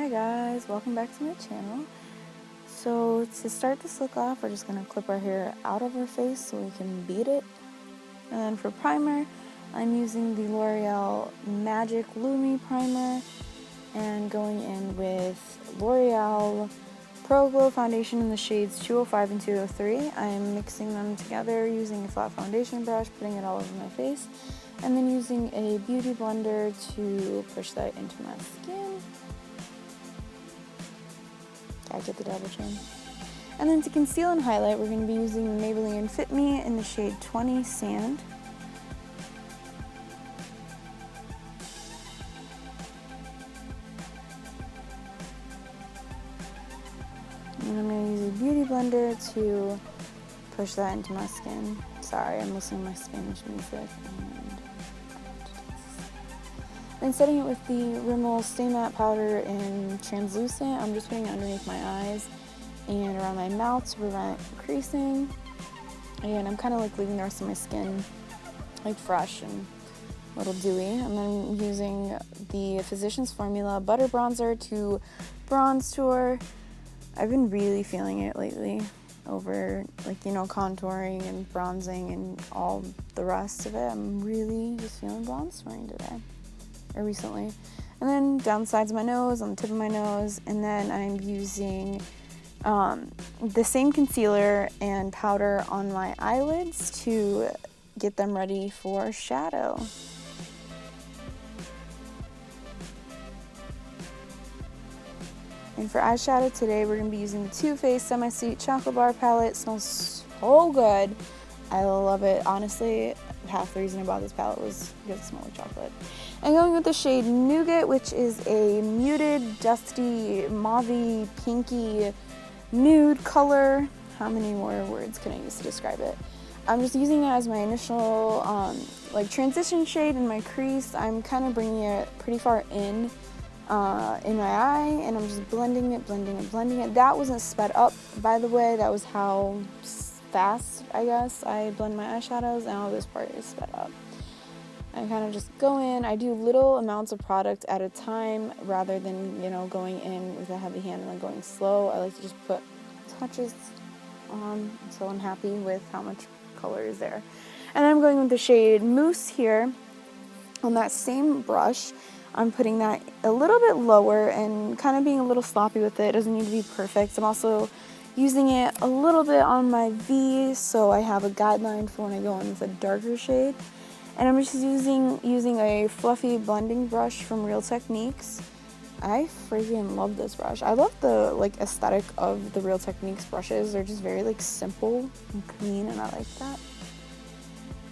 Hi guys, welcome back to my channel. So to start this look off, we're just going to clip our hair out of our face so we can beat it. And then for primer, I'm using the L'Oreal Magic Lumi primer and going in with L'Oreal Pro Glow foundation in the shades 205 and 203. I'm mixing them together using a flat foundation brush, putting it all over my face, and then using a beauty blender to push that into my skin. I get the double chin. And then to conceal and highlight, we're going to be using the Maybelline Fit Me in the shade 20 Sand. And I'm going to use a beauty blender to push that into my skin. Sorry, I'm listening to my Spanish music. Then setting it with the Rimmel Stay Matte Powder in Translucent, I'm just putting it underneath my eyes and around my mouth to prevent creasing. And I'm kind of like leaving the rest of my skin like fresh and a little dewy. And then using the Physicians Formula Butter Bronzer to bronze tour. I've been really feeling it lately over contouring and bronzing and all the rest of it. I'm really just feeling bronze touring today. Or recently. And then down the sides of my nose, on the tip of my nose, and then I'm using the same concealer and powder on my eyelids to get them ready for shadow. And for eyeshadow today, we're going to be using the Too Faced Semi-Sweet Chocolate Bar Palette. It smells so good. I love it. Honestly, half the reason I bought this palette was because it smelled like chocolate. I'm going with the shade Nougat, which is a muted, dusty, mauve-y, pinky, nude color. How many more words can I use to describe it? I'm just using it as my initial transition shade in my crease. I'm kind of bringing it pretty far in my eye, and I'm just blending it. That wasn't sped up, by the way. That was how fast, I guess, I blend my eyeshadows. Now this part is sped up. I kind of just go in. I do little amounts of product at a time rather than, going in with a heavy hand and then going slow. I like to just put touches on so I'm happy with how much color is there. And then I'm going with the shade Mousse here. On that same brush, I'm putting that a little bit lower and kind of being a little sloppy with it. It doesn't need to be perfect. I'm also using it a little bit on my V so I have a guideline for when I go in with a darker shade. And I'm just using a fluffy blending brush from Real Techniques. I freaking love this brush. I love the aesthetic of the Real Techniques brushes. They're just very simple and clean, and I like that.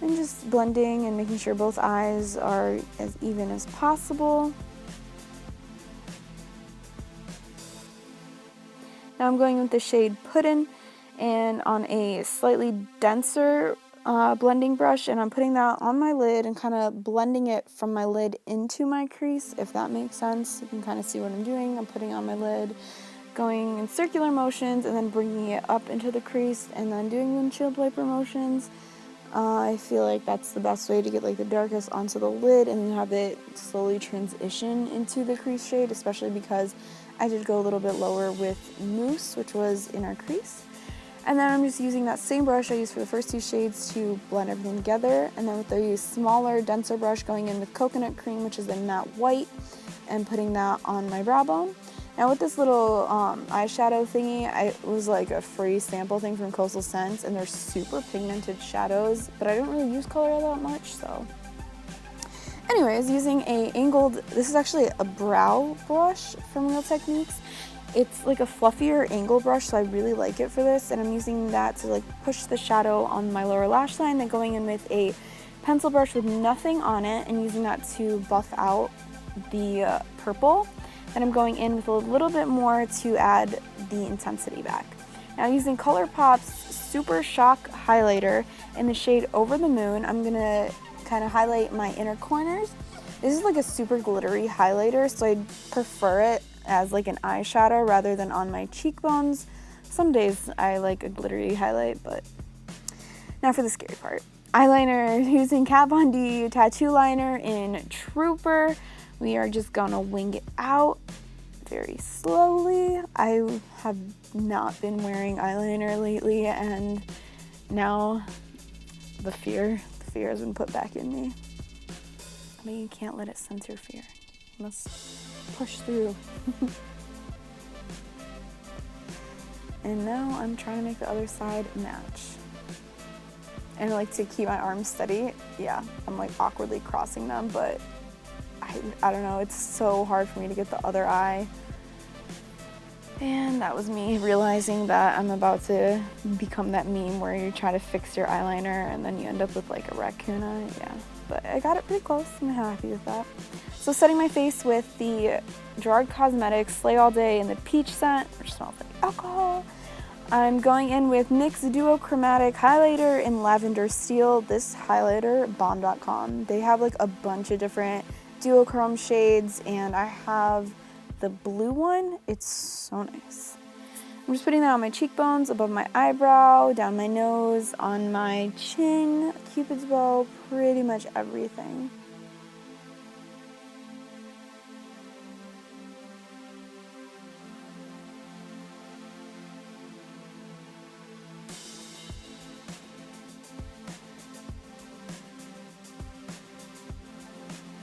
And just blending and making sure both eyes are as even as possible. Now I'm going with the shade Puddin and on a slightly denser blending brush, and I'm putting that on my lid and kind of blending it from my lid into my crease, if that makes sense. You can kind of see what I'm doing. I'm putting on my lid, going in circular motions, and then bringing it up into the crease, and then doing windshield wiper motions. I feel like that's the best way to get the darkest onto the lid and have it slowly transition into the crease shade, especially because I did go a little bit lower with Mousse, which was in our crease. And then I'm just using that same brush I used for the first two shades to blend everything together. And then with the smaller, denser brush going in with Coconut Cream, which is a matte white, and putting that on my brow bone. Now with this little eyeshadow thingy, it was a free sample thing from Costal Scents, and they're super pigmented shadows, but I don't really use color that much, so. Anyways, using this is actually a brow brush from Real Techniques. It's a fluffier angle brush, so I really like it for this, and I'm using that to push the shadow on my lower lash line, then going in with a pencil brush with nothing on it and using that to buff out the purple. Then I'm going in with a little bit more to add the intensity back. Now using ColourPop's Super Shock Highlighter in the shade Over the Moon, I'm going to kind of highlight my inner corners. This is a super glittery highlighter, so I prefer it as an eyeshadow rather than on my cheekbones. Some days I like a glittery highlight, but now for the scary part. Eyeliner, using Kat Von D Tattoo Liner in Trooper. We are just gonna wing it out. very slowly. I have not been wearing eyeliner lately, and now the fear has been put back in me. But you can't let it sense your fear. You must push through. And now I'm trying to make the other side match. And I like to keep my arms steady. Yeah, I'm like awkwardly crossing them, but I don't know, it's so hard for me to get the other eye. And that was me realizing that I'm about to become that meme where you try to fix your eyeliner and then you end up with like a raccoon eye. Yeah, but I got it pretty close. I'm happy with that. So setting my face with the Gerard Cosmetics Slay All Day in the peach scent, which smells like alcohol. I'm going in with NYX Duo Chromatic Highlighter in Lavender Steel. This highlighter, bomb.com. They have like a bunch of different duochrome shades, and I have the blue one. It's so nice. I'm just putting that on my cheekbones, above my eyebrow, down my nose, on my chin, cupid's bow, pretty much everything.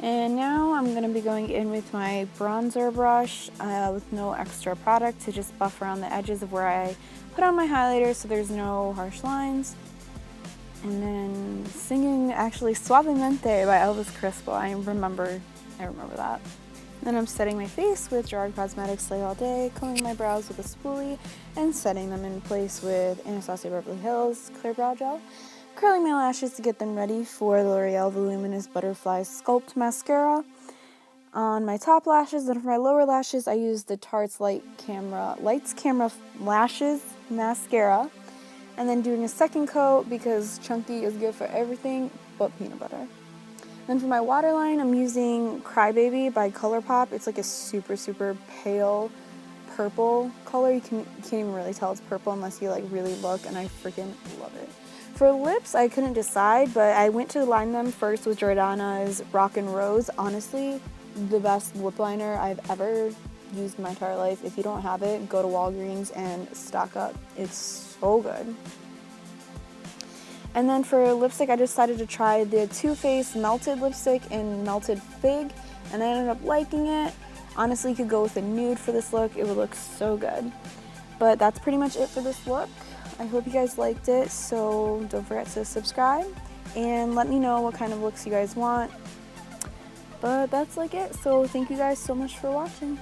And now I'm going to be going in with my bronzer brush with no extra product to just buff around the edges of where I put on my highlighter so there's no harsh lines. And then singing actually Suavemente by Elvis Crespo. I remember that. Then I'm setting my face with Gerard Cosmetics Slay All Day, combing my brows with a spoolie, and setting them in place with Anastasia Beverly Hills Clear Brow Gel. Curling my lashes to get them ready for L'Oreal Voluminous Butterfly Sculpt Mascara on my top lashes. And for my lower lashes, I use the Tarte's Lights Camera Lashes Mascara. And then doing a second coat because chunky is good for everything but peanut butter. Then for my waterline, I'm using Crybaby by ColourPop. It's like a super, super pale purple color. You can't even really tell it's purple unless you like really look, and I freaking love it. For lips, I couldn't decide, but I went to line them first with Jordana's Rock and Rose. Honestly, the best lip liner I've ever used in my entire life. If you don't have it, go to Walgreens and stock up. It's so good. And then for lipstick, I decided to try the Too Faced Melted Lipstick in Melted Fig, and I ended up liking it. Honestly, you could go with a nude for this look. It would look so good. But that's pretty much it for this look. I hope you guys liked it, so don't forget to subscribe and let me know what kind of looks you guys want. But that's like it, so thank you guys so much for watching.